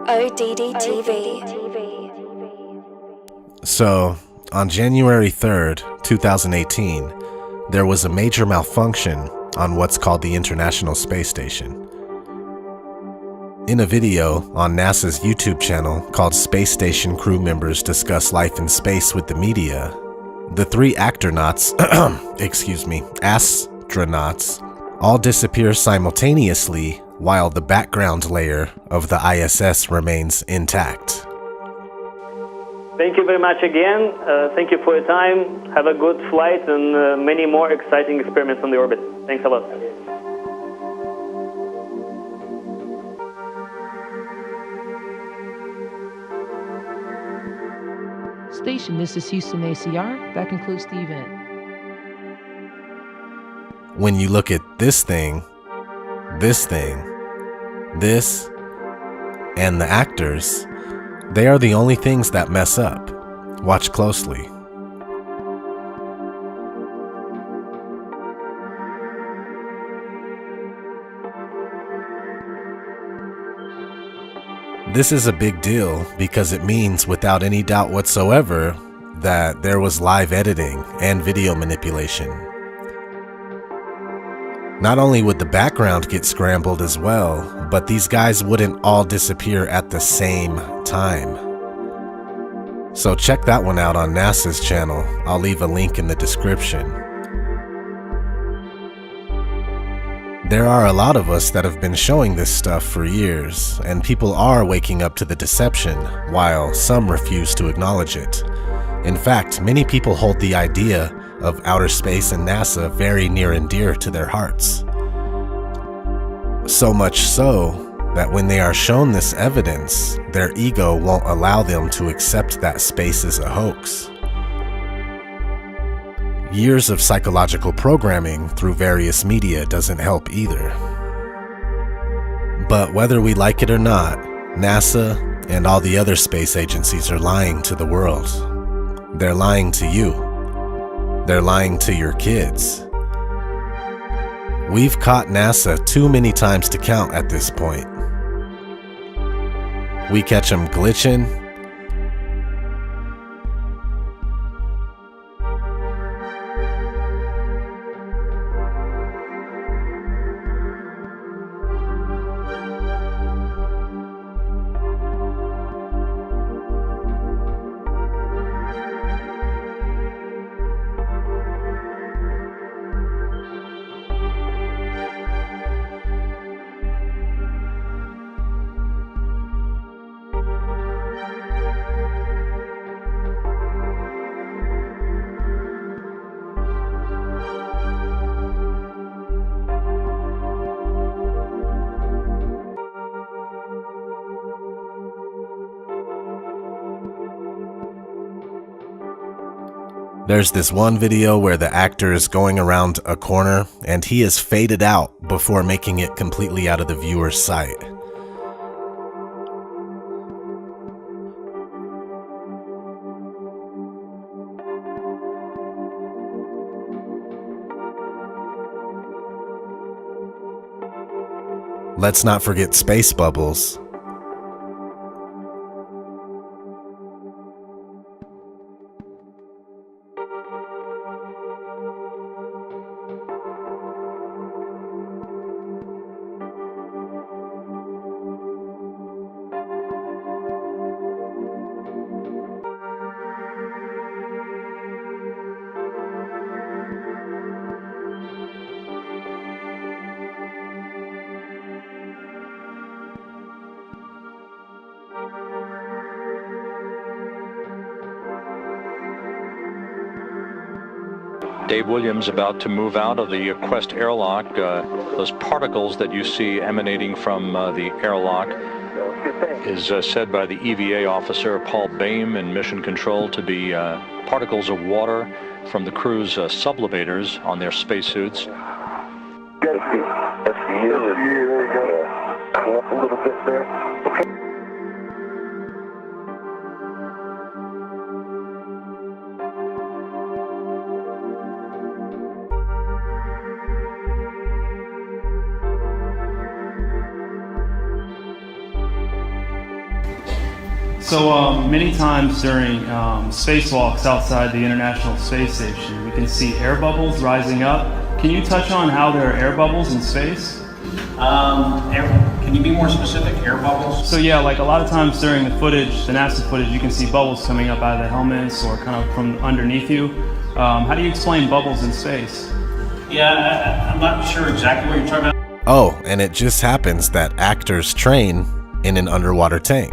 ODD So, on January 3rd, 2018, there was a major malfunction on what's called the International Space Station. In a video on NASA's YouTube channel called Space Station Crew Members Discuss Life in Space with the Media, the three astronauts all disappear simultaneously while the background layer of the ISS remains intact. Thank you very much again. Thank you for your time. Have a good flight and many more exciting experiments on the orbit. Thanks a lot. Station, this is Houston ACR. That concludes the event. When you look at this thing, this, and the actors, they are the only things that mess up. Watch closely. This is a big deal because it means without any doubt whatsoever that there was live editing and video manipulation. Not only would the background get scrambled as well, but these guys wouldn't all disappear at the same time. So check that one out on NASA's channel. I'll leave a link in the description. There are a lot of us that have been showing this stuff for years, and people are waking up to the deception, while some refuse to acknowledge it. In fact, many people hold the idea of outer space and NASA very near and dear to their hearts. So much so that when they are shown this evidence, their ego won't allow them to accept that space is a hoax. Years of psychological programming through various media doesn't help either. But whether we like it or not, NASA and all the other space agencies are lying to the world. They're lying to you. They're lying to your kids. We've caught NASA too many times to count at this point. We catch them glitching, There's this one video where the actor is going around a corner and he is faded out before making it completely out of the viewer's sight. Let's not forget space bubbles. Dave Williams about to move out of the Quest airlock. Those particles that you see emanating from the airlock is said by the EVA officer Paul Baim in Mission Control to be particles of water from the crew's sublimators on their spacesuits. There you go. Come up a little bit there. Okay. So many times during spacewalks outside the International Space Station, we can see air bubbles rising up. Can you touch on how there are air bubbles in space? Can you be more specific? Air bubbles? So yeah, like a lot of times during the footage, the NASA footage, you can see bubbles coming up out of the helmets or kind of from underneath you. How do you explain bubbles in space? Yeah, I'm not sure exactly what you're talking about. Oh, and it just happens that actors train in an underwater tank.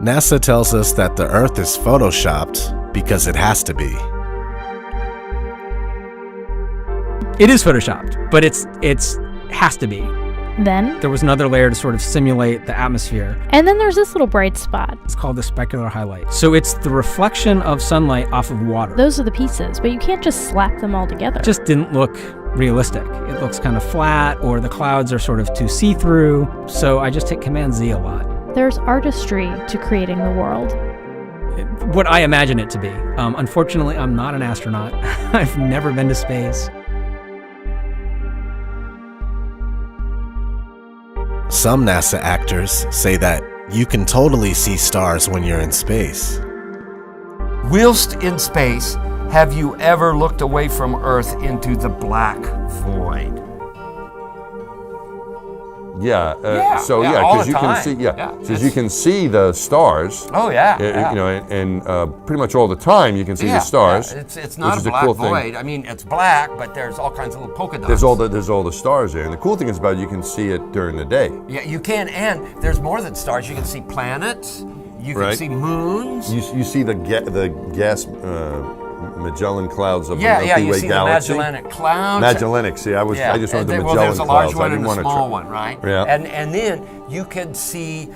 NASA tells us that the Earth is photoshopped because it has to be. It is photoshopped, but it's has to be. Then There was another layer to sort of simulate the atmosphere. and then there's this little bright spot. It's called the specular highlight. So it's the reflection of sunlight off of water. Those are the pieces, but you can't just slap them all together. It just didn't look realistic. It looks kind of flat, or the clouds are sort of too see-through. So I just hit Command Z a lot. There's artistry to creating the world. What I imagine it to be. Unfortunately, I'm not an astronaut. I've never been to space. Some NASA actors say that you can totally see stars when you're in space. Whilst in space, have you ever looked away from Earth into the black void? Yeah. All because the you time. can see. Because you can see the stars. Oh yeah. You know, and pretty much all the time you can see the stars. Yeah. It's not which a is black cool void. thing. I mean, it's black, but there's all kinds of little polka dots. There's all the stars there, and the cool thing is about it, you can see it during the day. Yeah, you can, and there's more than stars. You can see planets. You can see moons. You see the gas Magellan clouds of the Milky you Way see galaxy. the Magellanic clouds. Magellanic. See, I just wanted the Magellan well, there's a large clouds. one I didn't and a want small to one, right? Yeah. And then you can see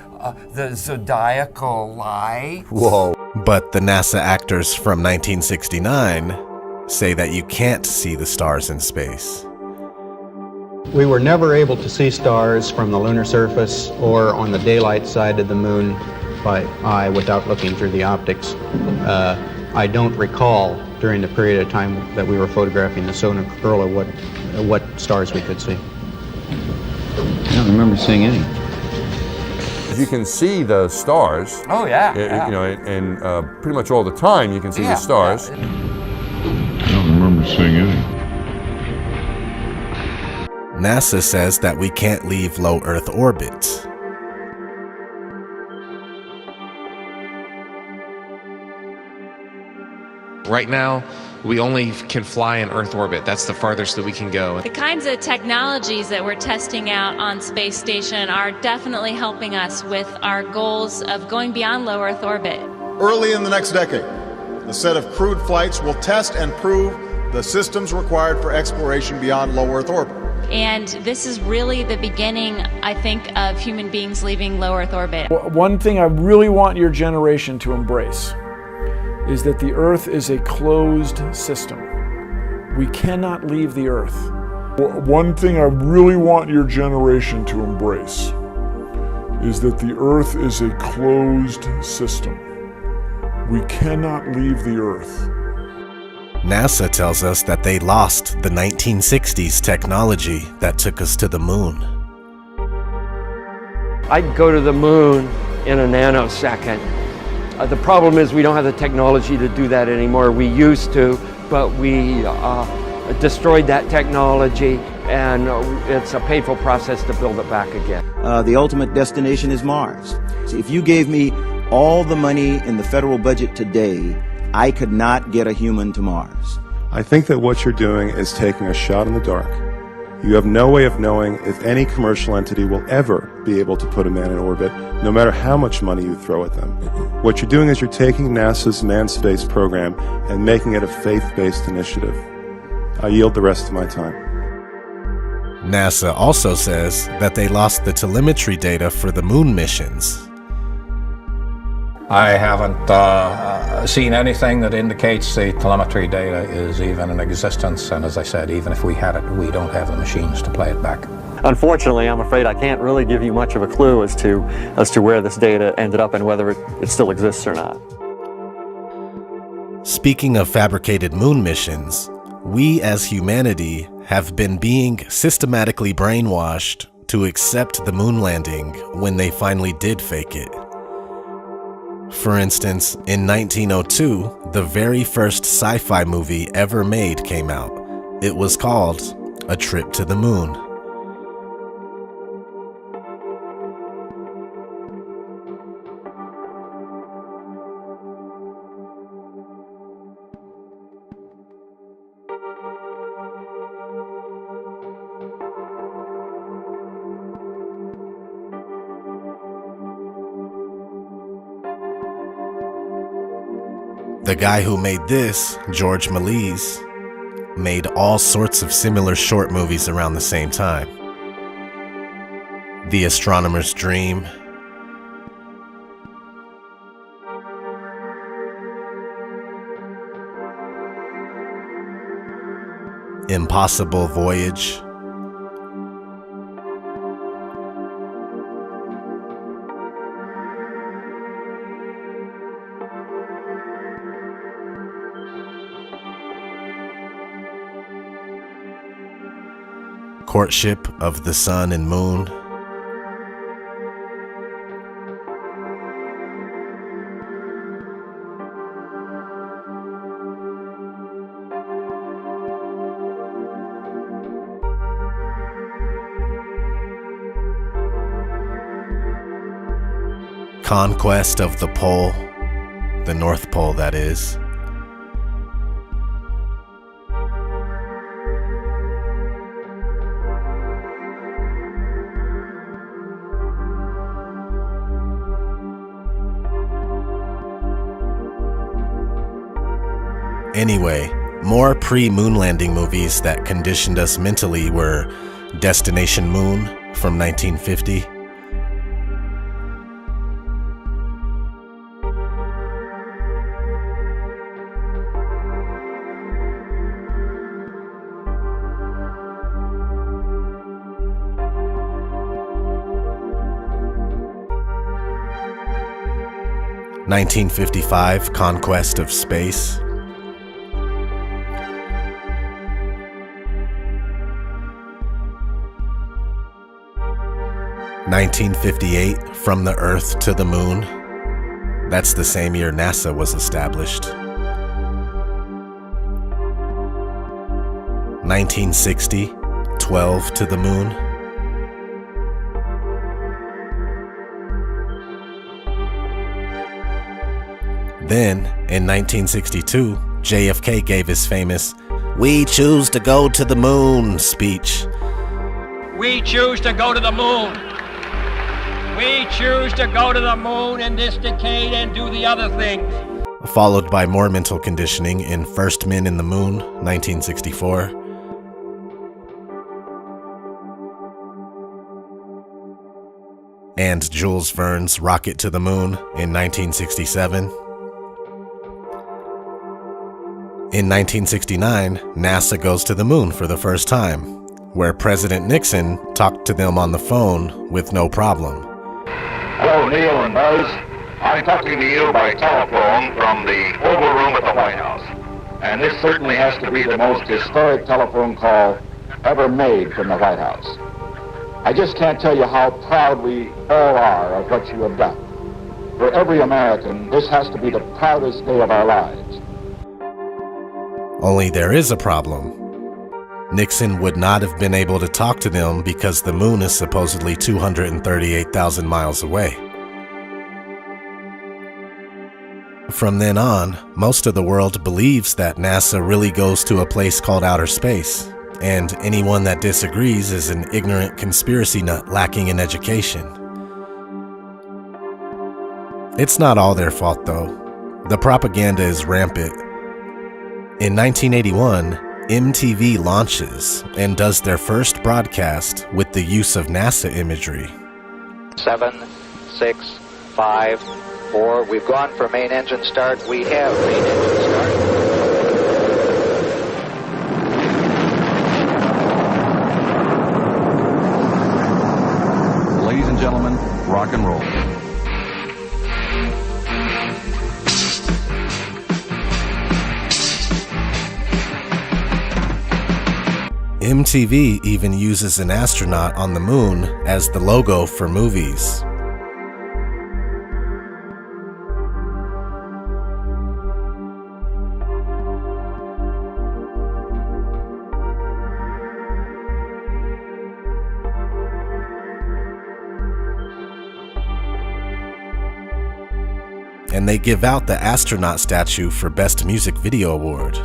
the zodiacal light. Whoa. But the NASA actors from 1969 say that you can't see the stars in space. We were never able to see stars from the lunar surface or on the daylight side of the moon by eye without looking through the optics. I don't recall during the period of time that we were photographing the solar corona what stars we could see. I don't remember seeing any. You can see the stars. Oh yeah. You know, and pretty much all the time you can see the stars. I don't remember seeing any. NASA says that we can't leave low Earth orbit. Right now, we only can fly in Earth orbit. That's the farthest that we can go. The kinds of technologies that we're testing out on Space Station are definitely helping us with our goals of going beyond low Earth orbit. Early in the next decade, the set of crewed flights will test and prove the systems required for exploration beyond low Earth orbit. And this is really the beginning, I think, of human beings leaving low Earth orbit. One thing I really want your generation to embrace is that the Earth is a closed system. We cannot leave the Earth. One thing I really want your generation to embrace is that the Earth is a closed system. We cannot leave the Earth. NASA tells us that they lost the 1960s technology that took us to the moon. I'd go to the moon in a nanosecond. The problem is we don't have the technology to do that anymore. We used to, but we destroyed that technology, and it's a painful process to build it back again. The ultimate destination is Mars. So if you gave me all the money in the federal budget today, I could not get a human to Mars. I think that what you're doing is taking a shot in the dark. You have no way of knowing if any commercial entity will ever be able to put a man in orbit, no matter how much money you throw at them. What you're doing is you're taking NASA's manned space program and making it a faith-based initiative. I yield the rest of my time. NASA also says that they lost the telemetry data for the moon missions. I haven't seen anything that indicates the telemetry data is even in existence, and as I said, even if we had it, we don't have the machines to play it back. Unfortunately, I'm afraid I can't really give you much of a clue as to where this data ended up and whether it still exists or not. Speaking of fabricated moon missions, we as humanity have been being systematically brainwashed to accept the moon landing when they finally did fake it. For instance, in 1902, the very first sci-fi movie ever made came out. It was called A Trip to the Moon. The guy who made this, George Méliès, made all sorts of similar short movies around the same time. The Astronomer's Dream, Impossible Voyage, Courtship of the Sun and Moon, Conquest of the Pole, the North Pole that is. Anyway, more pre-moon landing movies that conditioned us mentally were Destination Moon from 1950, (1955) Conquest of Space, 1958, From the Earth to the Moon. That's the same year NASA was established. 1960, 12 to the Moon. Then, in 1962, JFK gave his famous "We choose to go to the moon" speech. We choose to go to the moon. We choose to go to the moon in this decade and do the other things. Followed by more mental conditioning in First Men in the Moon, 1964. And Jules Verne's Rocket to the Moon in 1967. In 1969, NASA goes to the moon for the first time, where President Nixon talked to them on the phone with no problem. Hello, Neil and Buzz. I'm talking to you by telephone from the Oval Room at the White House. And this certainly has to be the most historic telephone call ever made from the White House. I just can't tell you how proud we all are of what you have done. For every American, this has to be the proudest day of our lives. Only there is a problem. Nixon would not have been able to talk to them because the moon is supposedly 238,000 miles away. From then on, most of the world believes that NASA really goes to a place called outer space, and anyone that disagrees is an ignorant conspiracy nut lacking in education. It's not all their fault though. The propaganda is rampant. In 1981, MTV launches and does their first broadcast with the use of NASA imagery. 7, 6, 5, 4. We've gone for main engine start. We have main engine start. Ladies and gentlemen, rock and roll. MTV even uses an astronaut on the moon as the logo for movies. And they give out the astronaut statue for Best Music Video Award.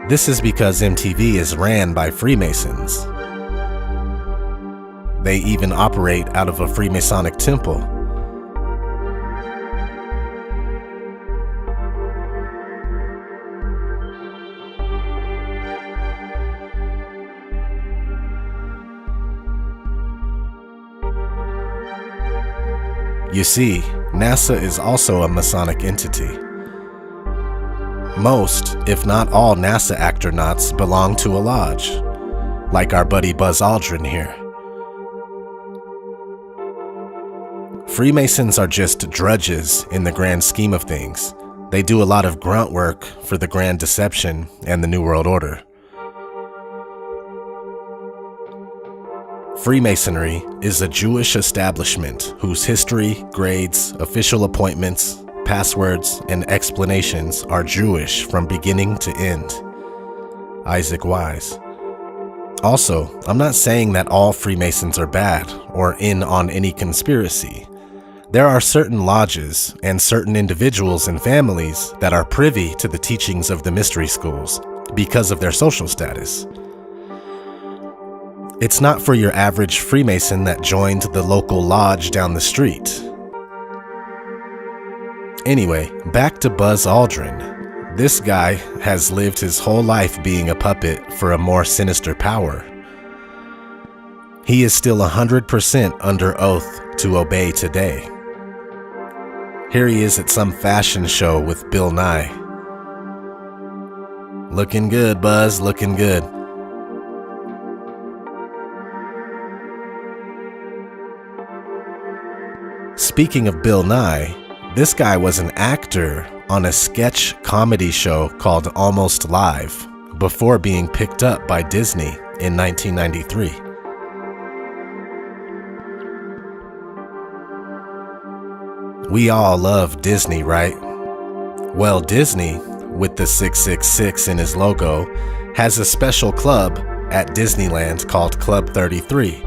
This is because MTV is ran by Freemasons. They even operate out of a Freemasonic temple. You see, NASA is also a Masonic entity. Most, if not all, NASA astronauts belong to a lodge, like our buddy Buzz Aldrin here. Freemasons are just drudges in the grand scheme of things. They do a lot of grunt work for the Grand Deception and the New World Order. Freemasonry is a Jewish establishment whose history, grades, official appointments, passwords, and explanations are Jewish from beginning to end. Isaac Wise. Also, I'm not saying that all Freemasons are bad or in on any conspiracy. There are certain lodges and certain individuals and families that are privy to the teachings of the mystery schools because of their social status. It's not for your average Freemason that joined the local lodge down the street. Anyway, back to Buzz Aldrin. This guy has lived his whole life being a puppet for a more sinister power. He is still 100% under oath to obey today. Here he is at some fashion show with Bill Nye. Looking good, Buzz, looking good. Speaking of Bill Nye, this guy was an actor on a sketch comedy show called Almost Live before being picked up by Disney in 1993. We all love Disney, right? Well, Disney, with the 666 in his logo, has a special club at Disneyland called Club 33.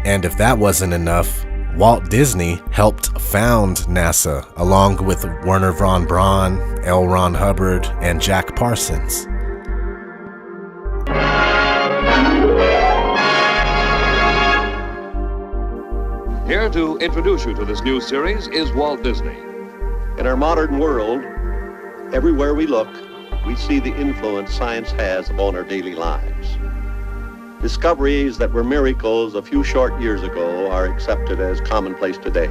And if that wasn't enough, Walt Disney helped found NASA along with Wernher von Braun, L. Ron Hubbard, and Jack Parsons. Here to introduce you to this new series is Walt Disney. In our modern world, everywhere we look, we see the influence science has upon our daily lives. Discoveries that were miracles a few short years ago are accepted as commonplace today.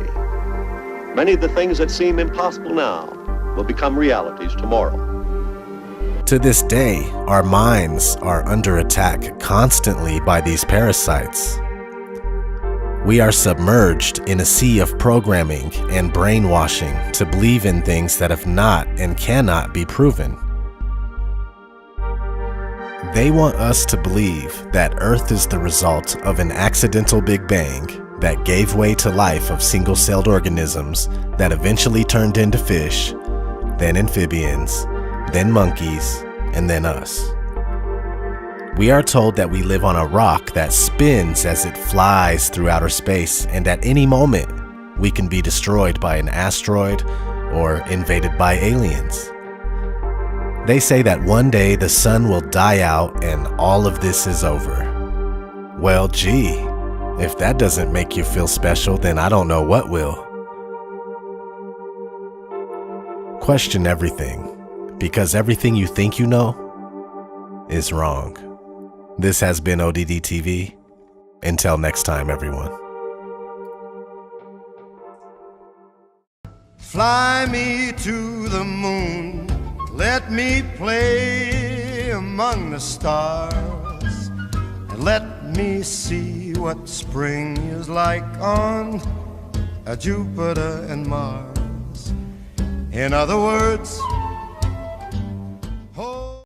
Many of the things that seem impossible now will become realities tomorrow. To this day, our minds are under attack constantly by these parasites. We are submerged in a sea of programming and brainwashing to believe in things that have not and cannot be proven. They want us to believe that Earth is the result of an accidental Big Bang that gave way to life of single-celled organisms that eventually turned into fish, then amphibians, then monkeys, and then us. We are told that we live on a rock that spins as it flies through outer space, and at any moment, we can be destroyed by an asteroid or invaded by aliens. They say that one day the sun will die out and all of this is over. Well, gee, if that doesn't make you feel special, then I don't know what will. Question everything, because everything you think you know is wrong. This has been ODD TV. Until next time, everyone. Fly me to the moon, let me play among the stars, and let me see what spring is like on Jupiter and Mars. In other words,